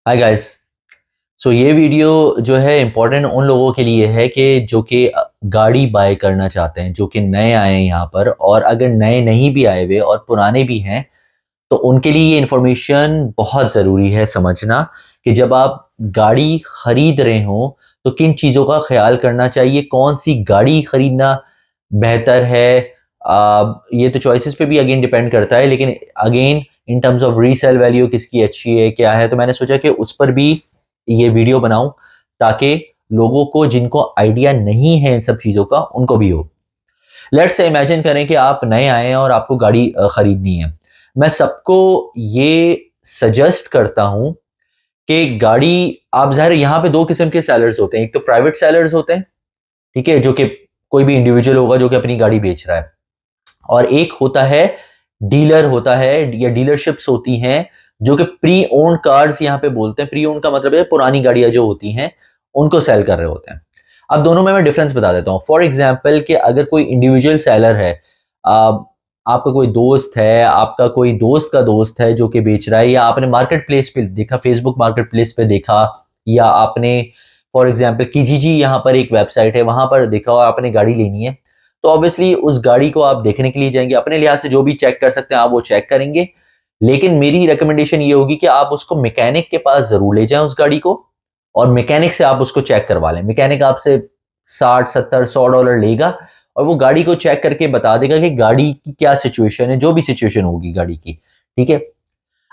Hi guys. सो ये video जो है इम्पोर्टेंट उन लोगों के लिए है कि जो कि गाड़ी बाय करना चाहते हैं, जो कि नए आए हैं यहाँ पर, और अगर नए नहीं भी आए हुए और पुराने भी हैं तो उनके लिए ये इन्फॉर्मेशन बहुत ज़रूरी है समझना कि जब आप गाड़ी खरीद रहे हो तो किन चीज़ों का ख्याल करना चाहिए, कौन सी गाड़ी खरीदना बेहतर है। ये तो चॉइसेस पे भी अगेन डिपेंड करता है, लेकिन again in terms of resale value किसकी अच्छी है क्या है, तो मैंने सोचा कि उस पर भी ये वीडियो बनाऊं ताकि लोगों को जिनको आइडिया नहीं है इन सब चीज़ों का उनको भी हो। लेट्स से इमेजिन करें कि आप नए आए हैं और आपको गाड़ी खरीदनी है। मैं सबको ये सजेस्ट करता हूं कि गाड़ी, आप ज़ाहिर है यहाँ पे दो किस्म के सेलर्स होते हैं। एक तो प्राइवेट सेलर्स होते हैं, ठीक है, जो कि कोई भी इंडिविजुअल होगा जो कि अपनी गाड़ी बेच रहा है, और एक होता है डीलर होता है या डीलरशिप्स होती हैं जो कि प्री ओन्ड कार्स यहाँ पे बोलते हैं। प्री ओन्ड का मतलब है पुरानी गाड़ियां जो होती हैं उनको सेल कर रहे होते हैं। अब दोनों में मैं डिफरेंस बता देता हूँ। फॉर एग्जाम्पल कि अगर कोई इंडिविजुअल सेलर है, आपका कोई दोस्त है, आपका कोई दोस्त का दोस्त है जो कि बेच रहा है, या आपने मार्केट प्लेस पे देखा, फेसबुक मार्केट प्लेस पे देखा, या आपने फॉर एग्जाम्पल kijiji यहाँ पर एक वेबसाइट है वहां पर देखा और आपने गाड़ी लेनी है, तो ऑब्वियसली उस गाड़ी को आप देखने के लिए जाएंगे। अपने लिहाज से जो भी चेक कर सकते हैं आप वो चेक करेंगे, लेकिन मेरी रिकमेंडेशन ये होगी कि आप उसको मैकेनिक के पास जरूर ले जाएं उस गाड़ी को, और मैकेनिक से आप उसको चेक करवा लें। मैकेनिक आपसे 60 70 100 डॉलर लेगा और वो गाड़ी को चेक करके बता देगा कि गाड़ी की क्या सिचुएशन है, जो भी सिचुएशन होगी गाड़ी की, ठीक है।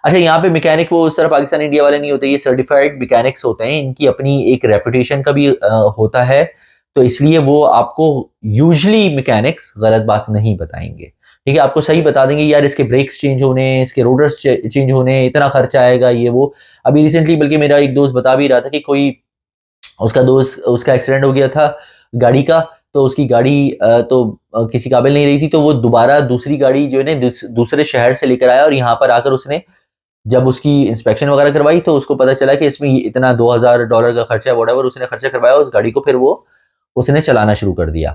अच्छा, यहाँ पे मैकेनिक वो उस तरह पाकिस्तान इंडिया वाले नहीं होते, ये सर्टिफाइड मैकेनिक्स होते हैं, इनकी अपनी एक रेपुटेशन का भी होता है, तो इसलिए वो आपको यूजली मैकेनिक्स गलत बात नहीं बताएंगे, ठीक है। आपको सही बता देंगे यार इसके ब्रेक्स चेंज होने, इसके रोडर्स चेंज होने, इतना खर्चा आएगा ये वो। अभी रिसेंटली बल्कि मेरा एक दोस्त बता भी रहा था कि कोई उसका एक्सीडेंट हो गया था गाड़ी का, तो उसकी गाड़ी किसी काबिल नहीं रही थी, तो वो दोबारा दूसरी गाड़ी जो है ना दूसरे शहर से लेकर आया, और यहाँ पर आकर उसने जब उसकी इंस्पेक्शन वगैरह करवाई तो उसको पता चला कि इसमें इतना $2000 का खर्चा है, वोटेवर उसने खर्चा करवाया उस गाड़ी को, फिर वो उसने चलाना शुरू कर दिया।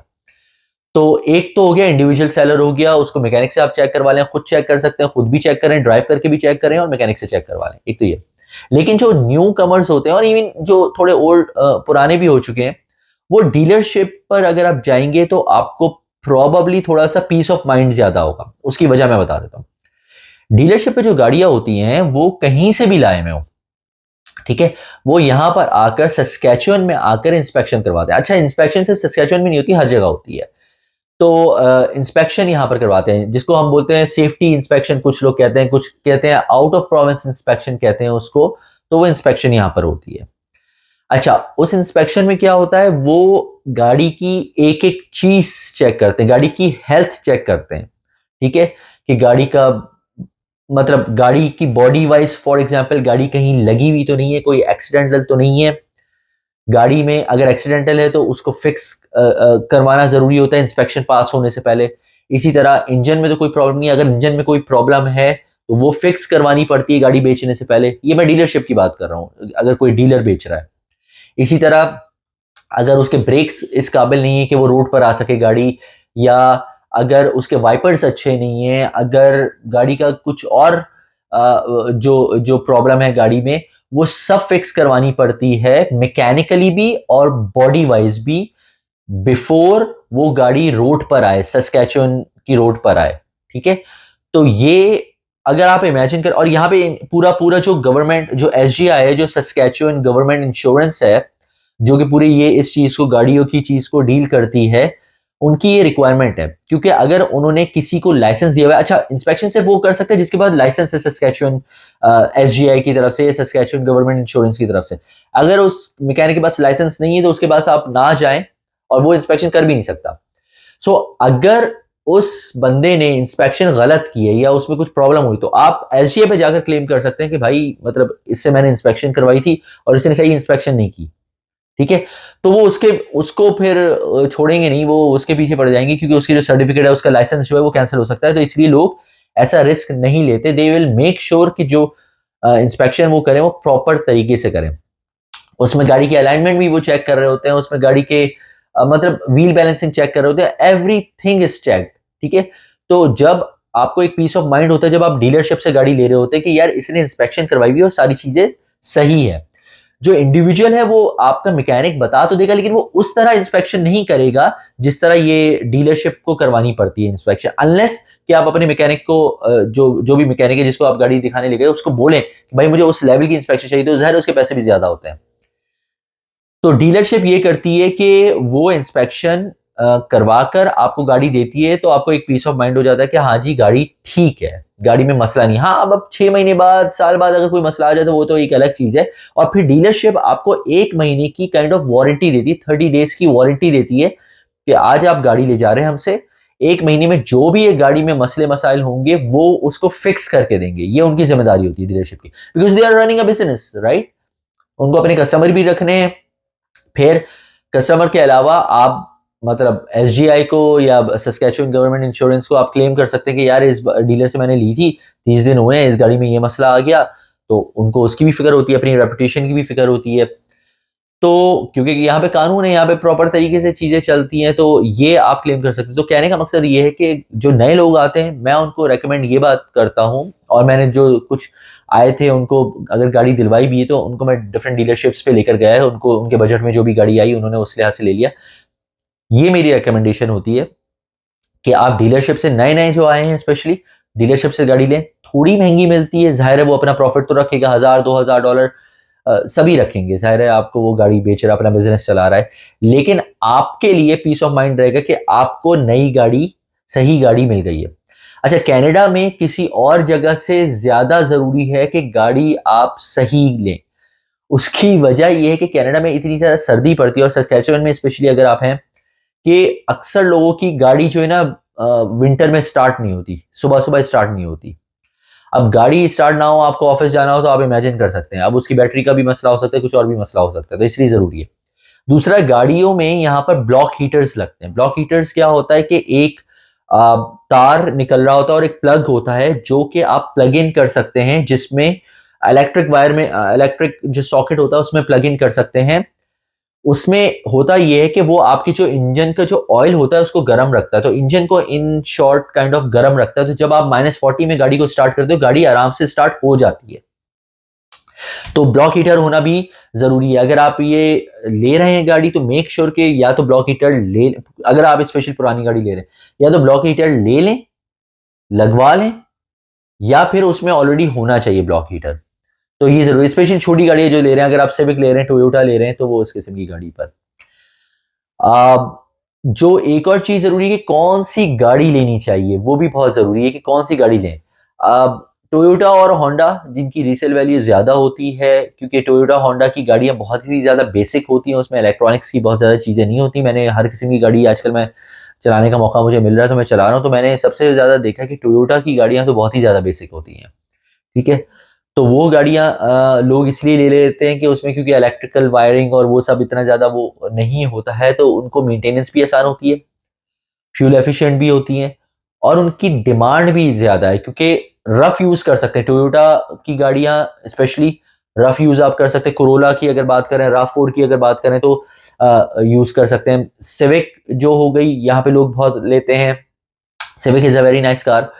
तो एक तो हो गया इंडिविजुअल सेलर हो गया, उसको मैकेनिक से आप चेक करवा लें, खुद चेक कर सकते हैं, खुद भी चेक करें, ड्राइव करके भी चेक करें और मैकेनिक से चेक करवा लें, एक तो ये। लेकिन जो न्यू कमर्स होते हैं और इवन जो थोड़े ओल्ड पुराने भी हो चुके हैं, वो डीलरशिप पर अगर आप जाएंगे तो आपको प्रोबेबली थोड़ा सा पीस ऑफ माइंड ज्यादा होगा। उसकी वजह मैं बता देता हूँ। डीलरशिप पे जो गाड़ियां होती हैं वो कहीं से भी लाए मैं हूं, ठीक है, वो यहां पर आकर सस्कैचुअन में आकर इंस्पेक्शन करवाते हैं। अच्छा, इंस्पेक्शन सिर्फ सस्कैचुअन में नहीं होती, हर जगह होती है। तो इंस्पेक्शन यहाँ पर करवाते हैं जिसको हम बोलते हैं सेफ्टी इंस्पेक्शन, कुछ लोग कहते हैं, कुछ कहते हैं आउट ऑफ प्रोविंस इंस्पेक्शन कहते हैं उसको। तो वो इंस्पेक्शन यहाँ पर होती है। अच्छा, उस इंस्पेक्शन में क्या होता है, वो गाड़ी की एक एक चीज चेक करते हैं, गाड़ी की हेल्थ चेक करते हैं, ठीक है, कि गाड़ी का मतलब गाड़ी की बॉडी वाइज, फॉर एग्जांपल गाड़ी कहीं लगी हुई तो नहीं है, कोई एक्सीडेंटल तो नहीं है गाड़ी में। अगर एक्सीडेंटल है तो उसको फिक्स करवाना जरूरी होता है इंस्पेक्शन पास होने से पहले। इसी तरह इंजन में तो कोई प्रॉब्लम नहीं है, अगर इंजन में कोई प्रॉब्लम है तो वो फिक्स करवानी पड़ती है गाड़ी बेचने से पहले। ये मैं डीलरशिप की बात कर रहा हूँ, अगर कोई डीलर बेच रहा है। इसी तरह अगर उसके ब्रेक्स इस काबिल नहीं है कि वो रोड पर आ सके गाड़ी, या अगर उसके वाइपर्स अच्छे नहीं है, अगर गाड़ी का कुछ और जो जो प्रॉब्लम है गाड़ी में, वो सब फिक्स करवानी पड़ती है मैकेनिकली भी और बॉडी वाइज भी, बिफोर वो गाड़ी रोड पर आए, सस्कैचुअन की रोड पर आए, ठीक है। तो ये अगर आप इमेजिन कर, और यहाँ पे पूरा पूरा जो गवर्नमेंट, जो एसजीआई है, जो सस्कैचुअन गवर्नमेंट इंश्योरेंस है, जो कि पूरी ये इस चीज को, गाड़ियों की चीज को डील करती है, उनकी ये रिक्वायरमेंट है। क्योंकि अगर उन्होंने किसी को लाइसेंस दिया हुआ है, अच्छा इंस्पेक्शन सिर्फ वो कर सकते हैं जिसके पास लाइसेंस है सस्कैचुअन एसजीआई की तरफ से, सस्कैचुअन गवर्नमेंट इंश्योरेंस की तरफ से। अगर उस मैकेनिक के पास लाइसेंस नहीं है तो उसके पास आप ना जाएं और वो इंस्पेक्शन कर भी नहीं सकता। सो अगर उस बंदे ने इंस्पेक्शन गलत की है या उसमें कुछ प्रॉब्लम हुई, तो आप एसजीआई पे जाकर क्लेम कर सकते हैं कि भाई मतलब इससे मैंने इंस्पेक्शन करवाई थी और इसने सही इंस्पेक्शन नहीं की, ठीक है। तो वो उसको फिर छोड़ेंगे नहीं, वो उसके पीछे पड़ जाएंगे, क्योंकि उसकी जो सर्टिफिकेट है, उसका लाइसेंस जो है वो कैंसिल हो सकता है। तो इसलिए लोग ऐसा रिस्क नहीं लेते। दे विल मेक श्योर कि जो इंस्पेक्शन वो करें वो प्रॉपर तरीके से करें। उसमें गाड़ी की अलाइनमेंट भी वो चेक कर रहे होते हैं, उसमें गाड़ी के मतलब व्हील बैलेंसिंग चेक कर रहे होते हैं, एवरीथिंग इज चेक, ठीक है। तो जब आपको एक पीस ऑफ माइंड होता है जब आप डीलरशिप से गाड़ी ले रहे होते हैं कि यार इसने इंस्पेक्शन करवाई हुई है और सारी चीजें सही है। जो इंडिविजुअल है वो आपका मैकेनिक बता तो देगा, लेकिन वो उस तरह इंस्पेक्शन नहीं करेगा जिस तरह ये डीलरशिप को करवानी पड़ती है इंस्पेक्शन, अनलेस कि आप अपने मैकेनिक को जो भी मैकेनिक है जिसको आप गाड़ी दिखाने ले गए उसको बोलें कि भाई मुझे उस लेवल की इंस्पेक्शन चाहिए, तो ज़ाहिर है उसके पैसे भी ज्यादा होते हैं। तो डीलरशिप ये करती है कि वो इंस्पेक्शन करवाकर आपको गाड़ी देती है, तो आपको एक पीस ऑफ माइंड हो जाता है कि हाँ जी गाड़ी ठीक है, गाड़ी में मसला नहीं। हाँ, अब 6 महीने बाद, साल बाद अगर कोई मसला आ जाए तो वो तो एक अलग चीज है। और फिर डीलरशिप आपको 1 महीने की काइंड ऑफ वारंटी देती है, 30 डेज की वारंटी देती है कि आज आप गाड़ी ले जा रहे हैं हमसे, 1 महीने में जो भी एक गाड़ी में मसले मसाइल होंगे वो उसको फिक्स करके देंगे। ये उनकी जिम्मेदारी होती है डीलरशिप की, because they are running a business, right. उनको अपने कस्टमर भी रखने हैं। फिर कस्टमर के अलावा आप मतलब एसजीआई को या सस्कैचुअन गवर्नमेंट इंश्योरेंस को आप क्लेम कर सकते हैं कि यार इस डीलर से मैंने ली थी, 30 दिन हुए हैं, इस गाड़ी में ये मसला आ गया। तो उनको उसकी भी फिक्र होती है, अपनी रेपुटेशन की भी फिक्र होती है। तो क्योंकि यहाँ पे कानून है, यहाँ पे प्रॉपर तरीके से चीजें चलती हैं, तो ये आप क्लेम कर सकते हैं। तो कहने का मकसद ये है कि जो नए लोग आते हैं मैं उनको रेकमेंड ये बात करता हूँ, और मैंने जो कुछ आए थे उनको अगर गाड़ी दिलवाई भी है तो उनको मैं डिफरेंट डीलरशिप्स पे लेकर गया है, उनको उनके बजट में जो भी गाड़ी आई उन्होंने उस लिहाज से ले लिया। ये मेरी रिकमेंडेशन होती है कि आप डीलरशिप से, नए नए जो आए हैं स्पेशली, डीलरशिप से गाड़ी लें। थोड़ी महंगी मिलती है, जाहिर है वो अपना प्रॉफिट तो रखेगा, $1000-2000 सभी रखेंगे, जाहिर है आपको वो गाड़ी बेच रहा है, अपना बिजनेस चला रहा है। लेकिन आपके लिए पीस ऑफ माइंड रहेगा कि आपको नई गाड़ी, सही गाड़ी मिल गई है। अच्छा, कनाडा में किसी और जगह से ज्यादा जरूरी है कि गाड़ी आप सही लें। उसकी वजह यह है कि कनाडा में इतनी ज्यादा सर्दी पड़ती है, और सस्कैचुअन में स्पेशली अगर आप हैं, कि अक्सर लोगों की गाड़ी जो है ना विंटर में स्टार्ट नहीं होती, सुबह सुबह स्टार्ट नहीं होती। अब गाड़ी स्टार्ट ना हो, आपको ऑफिस जाना हो, तो आप इमेजिन कर सकते हैं, अब उसकी बैटरी का भी मसला हो सकता है, कुछ और भी मसला हो सकता है, तो इसलिए जरूरी है। दूसरा, गाड़ियों में यहाँ पर ब्लॉक हीटर्स लगते हैं। ब्लॉक हीटर्स क्या होता है कि एक तार निकल रहा होता है और एक प्लग होता है जो कि आप प्लग इन कर सकते हैं, जिसमें इलेक्ट्रिक वायर में इलेक्ट्रिक जो सॉकेट होता है उसमें प्लग इन कर सकते हैं। उसमें होता ये है कि वो आपकी जो इंजन का जो ऑयल होता है उसको गर्म रखता है, तो इंजन को इन शॉर्ट काइंड ऑफ गर्म रखता है। तो जब आप -40 में गाड़ी को स्टार्ट करते हो, गाड़ी आराम से स्टार्ट हो जाती है। तो ब्लॉक हीटर होना भी जरूरी है। अगर आप ये ले रहे हैं गाड़ी, तो मेक श्योर के या तो ब्लॉक हीटर ले, अगर आप स्पेशल पुरानी गाड़ी ले रहे हैं, या तो ब्लॉक हीटर ले लें, लगवा लें, या फिर उसमें ऑलरेडी होना चाहिए ब्लॉक हीटर। तो ये जरूरी, स्पेशली छोटी गाड़ी जो ले रहे हैं, अगर आप सिविक ले रहे हैं, टोयोटा ले रहे हैं, तो वो उस किस्म की गाड़ी पर। जो एक और चीज जरूरी है कि कौन सी गाड़ी लेनी चाहिए, वो भी बहुत जरूरी है कि कौन सी गाड़ी लें। टोयोटा और होंडा जिनकी रीसेल वैल्यू ज्यादा होती है, क्योंकि टोयोटा होंडा की गाड़ियां बहुत ही ज्यादा बेसिक होती हैं, उसमें इलेक्ट्रॉनिक्स की बहुत ज्यादा चीजें नहीं होती। मैंने हर किस्म की गाड़ी आजकल मैं चलाने का मौका मुझे मिल रहा है तो मैं चला रहा हूँ, तो मैंने सबसे ज्यादा देखा कि टोयोटा की गाड़ियां तो बहुत ही ज्यादा बेसिक होती हैं। ठीक है, तो वो गाड़ियां लोग इसलिए ले लेते हैं कि उसमें क्योंकि इलेक्ट्रिकल वायरिंग और वो सब इतना ज्यादा वो नहीं होता है, तो उनको मेंटेनेंस भी आसान होती है, फ्यूल एफिशिएंट भी होती हैं, और उनकी डिमांड भी ज्यादा है, क्योंकि रफ यूज कर सकते हैं। टोयोटा की गाड़ियां स्पेशली रफ यूज आप कर सकते हैं। कोरोला की अगर बात करें, राव4 की अगर बात करें, तो यूज कर सकते हैं। सिविक जो हो गई, यहाँ पे लोग बहुत लेते हैं, civic is a very nice car,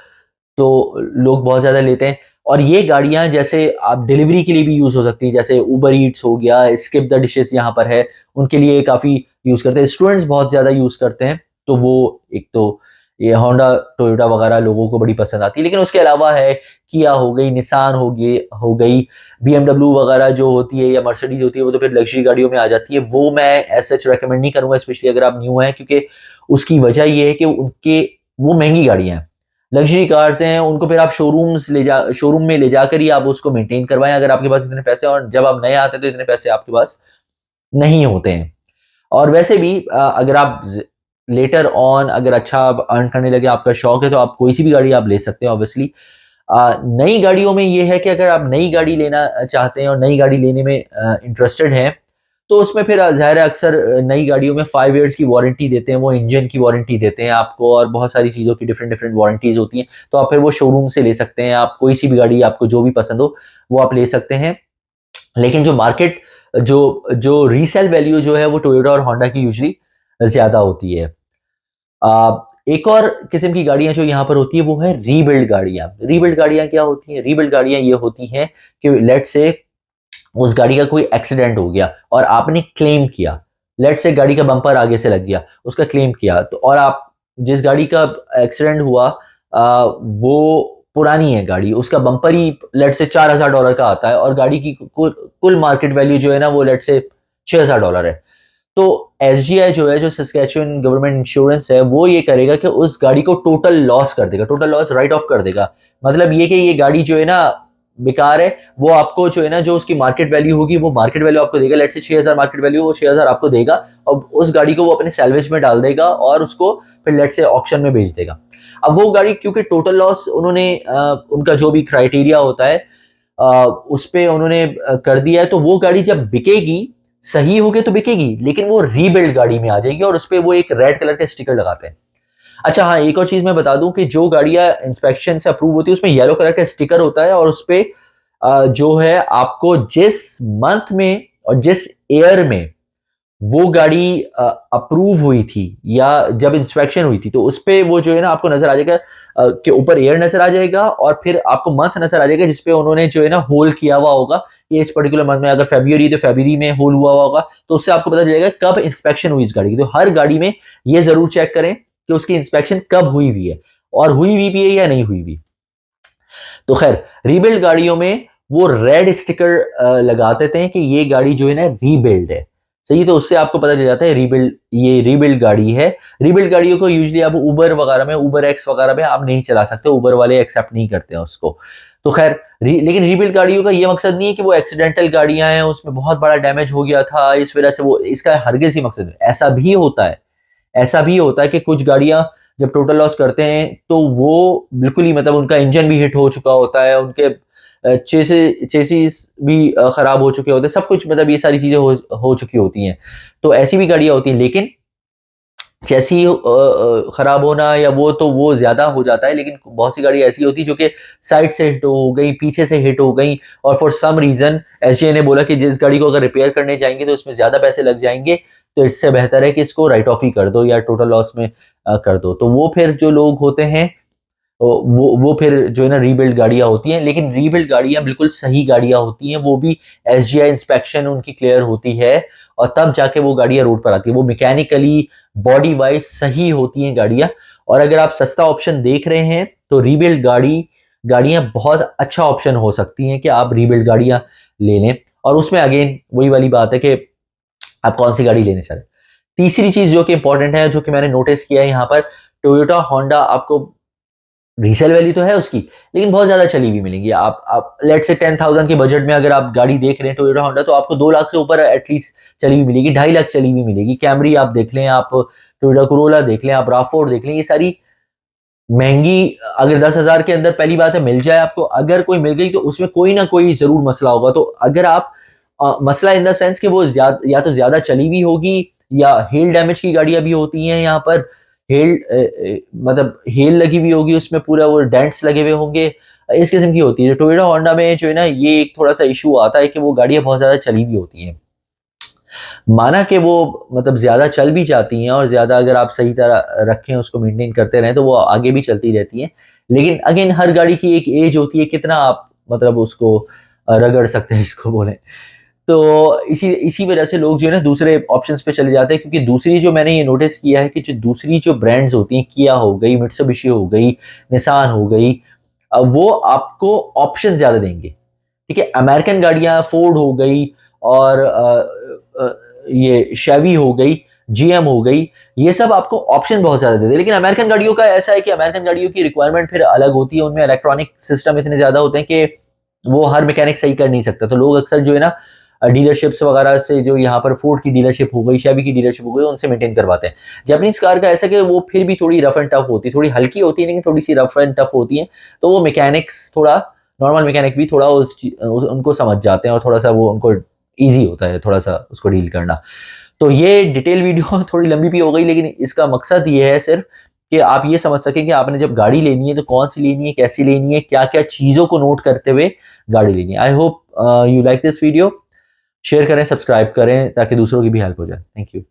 तो लोग बहुत ज्यादा लेते हैं। और ये गाड़ियां जैसे आप डिलीवरी के लिए भी यूज हो सकती है, जैसे उबर ईट्स हो गया, स्किप द डिशेस यहाँ पर है, उनके लिए काफी यूज करते हैं। स्टूडेंट्स बहुत ज्यादा यूज करते हैं, तो वो एक तो ये होंडा टोयोटा वगैरह लोगों को बड़ी पसंद आती है। लेकिन उसके अलावा है, किया हो गई, निसान हो गई, बीएमडब्ल्यू वगैरह जो होती है, या मर्सिडीज होती है, वो तो फिर लग्जरी गाड़ियों में आ जाती है। वो मैं एज सच रेकमेंड नहीं करूंगा, स्पेशली अगर आप न्यू हैं, क्योंकि उसकी वजह ये है कि उनके वो महंगी गाड़ियां हैं, लग्जरी कार्स हैं, उनको फिर आप शोरूम में ले जाकर ही आप उसको मेंटेन करवाएं, अगर आपके पास इतने पैसे, और जब आप नए आते हैं तो इतने पैसे आपके पास नहीं होते हैं। और वैसे भी अगर आप लेटर ऑन अगर अच्छा अर्न करने लगे, आपका शौक है, तो आप कोई सी भी गाड़ी आप ले सकते हैं ऑब्वियसली। नई गाड़ियों में ये है कि अगर आप नई गाड़ी लेना चाहते हैं और नई गाड़ी लेने में इंटरेस्टेड हैं, तो उसमें फिर ज़ाहिर है अक्सर नई गाड़ियों में 5 इयर्स की वारंटी देते हैं, वो इंजन की वारंटी देते हैं आपको, और बहुत सारी चीज़ों की डिफरेंट डिफरेंट वारंटीज होती हैं। तो आप फिर वो शोरूम से ले सकते हैं, आप कोई सी भी गाड़ी आपको जो भी पसंद हो वो आप ले सकते हैं। लेकिन जो मार्केट जो जो रीसेल वैल्यू जो है वो टोयोटा और होंडा की यूजली ज़्यादा होती है। एक और किस्म की गाड़ियां जो यहाँ पर होती है वो है रीबिल्ड गाड़ियां। रीबिल्ड गाड़ियां क्या होती हैं? रीबिल्ड गाड़ियां ये होती हैं कि लेट से उस गाड़ी का कोई एक्सीडेंट हो गया और आपने क्लेम किया, लेट से गाड़ी का बम्पर आगे से लग गया, उसका क्लेम किया, तो और आप जिस गाड़ी का एक्सीडेंट हुआ वो पुरानी है गाड़ी, उसका बम्पर ही लेट से $4,000 का आता है और गाड़ी की कुल मार्केट वैल्यू जो है ना वो लेट से $6,000 है। तो एसजीआई जो है, जो सस्कैचुअन गवर्नमेंट इंश्योरेंस है, वो ये करेगा कि उस गाड़ी को टोटल लॉस कर देगा, टोटल लॉस राइट ऑफ कर देगा। मतलब ये कि ये गाड़ी जो है ना बेकार है, वो आपको जो है ना जो उसकी मार्केट वैल्यू होगी वो मार्केट वैल्यू आपको देगा, लेट से 6,000 मार्केट वैल्यू, वो 6,000 आपको देगा और उस गाड़ी को वो अपने सैलवेज में डाल देगा और उसको फिर लेट से ऑक्शन में बेच देगा। अब वो गाड़ी क्योंकि टोटल लॉस उन्होंने उनका जो भी क्राइटेरिया होता है उस पे उन्होंने कर दिया है, तो वो गाड़ी जब बिकेगी, सही हो गए तो बिकेगी, लेकिन वो रीबिल्ड गाड़ी में आ जाएगी और उस पे वो एक रेड कलर का स्टिकर लगाते हैं। अच्छा हाँ, एक और चीज मैं बता दूं कि जो गाड़ियां इंस्पेक्शन से अप्रूव होती है उसमें येलो कलर का स्टिकर होता है और उस पे जो है आपको जिस मंथ में और जिस ईयर में वो गाड़ी अप्रूव हुई थी या जब इंस्पेक्शन हुई थी, तो उस पे वो जो है ना आपको नजर आ जाएगा कि ऊपर ईयर नजर आ जाएगा और फिर आपको मंथ नजर आ जाएगा जिसपे उन्होंने जो है ना होल किया हुआ होगा। ये इस पर्टिकुलर मंथ में अगर फरवरी तो फरवरी में होल हुआ होगा, तो उससे आपको पता चलेगा कब इंस्पेक्शन हुई इस गाड़ी की। तो हर गाड़ी में ये जरूर चेक करें कि उसकी इंस्पेक्शन कब हुई हुई है और हुई हुई भी है या नहीं हुई हुई। तो खैर, रीबिल्ड गाड़ियों में वो रेड स्टिकर लगा देते हैं कि ये गाड़ी जो है ना रीबिल्ड है। सही, तो उससे आपको पता चल जाता है रीबिल्ड, ये रीबिल्ड गाड़ी है। रीबिल्ड गाड़ियों को यूजुअली आप उबर वगैरह में, उबर एक्स वगैरह में आप नहीं चला सकते, उबर वाले एक्सेप्ट नहीं करते हैं उसको। तो खैर लेकिन रीबिल्ड गाड़ियों का ये मकसद नहीं है कि वो एक्सीडेंटल गाड़ियां हैं, उसमें बहुत बड़ा डैमेज हो गया था इस वजह से वो, इसका हरगिज ही मकसद है। ऐसा भी होता है, ऐसा भी होता है कि कुछ गाड़ियां जब टोटल लॉस करते हैं तो वो बिल्कुल ही मतलब उनका इंजन भी हिट हो चुका होता है, उनके चेसिस भी खराब हो चुके होते हैं, सब कुछ मतलब ये सारी चीजें हो चुकी होती हैं। तो ऐसी भी गाड़ियां होती हैं, लेकिन चेसी खराब होना या वो ज्यादा हो जाता है, लेकिन बहुत सी गाड़ी ऐसी होती है जो कि साइड से हिट हो गई, पीछे से हिट हो गई और फॉर सम रीजन एसजीआई ने बोला कि जिस गाड़ी को अगर रिपेयर करने जाएंगे तो उसमें ज्यादा पैसे लग जाएंगे, तो इससे बेहतर है कि इसको राइट ऑफ ही कर दो या टोटल लॉस में कर दो। तो वो फिर जो लोग होते हैं वो फिर जो है ना रीबिल्ड गाड़ियां होती हैं, लेकिन रीबिल्ड गाड़ियां बिल्कुल सही गाड़ियां होती हैं, वो भी एसजीआई इंस्पेक्शन उनकी क्लियर होती है और तब जाके वो गाड़ियां रोड पर आती है, वो मैकेनिकली बॉडी वाइज सही होती हैं गाड़ियां। और अगर आप सस्ता ऑप्शन देख रहे हैं तो रीबिल्ड गाड़ियां बहुत अच्छा ऑप्शन हो सकती हैं कि आप रीबिल्ड गाड़ियां ले लें। और उसमें अगेन वही वाली बात है कि आप कौन सी गाड़ी लेने चाहते हैं। तीसरी चीज जो कि इंपॉर्टेंट है, जो कि मैंने नोटिस किया है यहाँ पर, टोयोटा होंडा आपको रीसेल वैल्यू तो है उसकी, लेकिन बहुत ज्यादा चली हुई मिलेंगी। आप लेट से 10,000 के बजट में अगर आप गाड़ी देख रहे हैं टोयोटा होंडा, तो आपको 2 लाख से ऊपर एटलीस्ट चली हुई मिलेगी, 2.5 लाख चली हुई मिलेगी। कैमरी आप देख लें, आप टोयोटा कोरोला देख लें, आप राफोर्ड देख लें, ये सारी महंगी अगर 10,000 के अंदर, पहली बात है मिल जाए आपको, अगर कोई मिल गई तो उसमें कोई ना कोई जरूर मसला होगा। तो अगर आप मसला इन द सेंस कि वो या तो ज्यादा चली हुई होगी या हेल डैमेज की गाड़ियां भी होती हैं यहाँ पर, मतलब हेल लगी हुई होगी उसमें, पूरा वो डेंट्स लगे हुए होंगे, इस किस्म की होती है। टोयोटा होंडा में जो है ना ये एक थोड़ा सा इशू आता है कि वो गाड़ियां बहुत ज्यादा चली हुई होती हैं। माना कि वो मतलब ज्यादा चल भी जाती हैं और ज्यादा अगर आप सही तरह रखें, उसको मेंटेन करते रहें, तो वो आगे भी चलती रहती हैं। लेकिन अगेन हर गाड़ी की एक एज होती है, कितना आप मतलब उसको रगड़ सकते हैं इसको बोले। तो इसी इसी वजह से लोग जो है ना दूसरे ऑप्शंस पे चले जाते हैं, क्योंकि दूसरी जो मैंने ये नोटिस किया है कि जो दूसरी जो ब्रांड्स होती हैं, किया हो गई, मित्सुबिशी हो गई, निसान हो गई, वो आपको ऑप्शन ज्यादा देंगे। ठीक है, अमेरिकन गाड़ियां फोर्ड हो गई और ये शेवी हो गई, जीएम हो गई, ये सब आपको ऑप्शन बहुत ज्यादा देते हैं। लेकिन अमेरिकन गाड़ियों का ऐसा है कि अमेरिकन गाड़ियों की रिक्वायरमेंट फिर अलग होती है, उनमें इलेक्ट्रॉनिक सिस्टम इतने ज्यादा होते हैं कि वो हर मैकेनिक सही कर नहीं सकता। तो लोग अक्सर जो है ना डीलरशिप्स वगैरह से, जो यहाँ पर फोर्ड की डीलरशिप हो गई, शेवी की डीलरशिप हो गई, उनसे मेंटेन करवाते हैं। जापानीज कार का ऐसा कि वो फिर भी थोड़ी रफ एंड टफ होती है, थोड़ी हल्की होती है लेकिन थोड़ी सी रफ एंड टफ होती है। तो वो मैकेनिक्स थोड़ा, नॉर्मल मैकेनिक भी थोड़ा उनको समझ जाते हैं और थोड़ा सा वो उनको ईजी होता है थोड़ा सा उसको डील करना। तो ये डिटेल वीडियो थोड़ी लंबी भी हो गई, लेकिन इसका मकसद ये है सिर्फ कि आप ये समझ सकें कि आपने जब गाड़ी लेनी है तो कौन सी लेनी है, कैसी लेनी है, क्या क्या चीजों को नोट करते हुए गाड़ी लेनी है। I hope you like this video. Share करें, सब्सक्राइब करें ताकि दूसरों की भी हेल्प हो जाए। Thank you.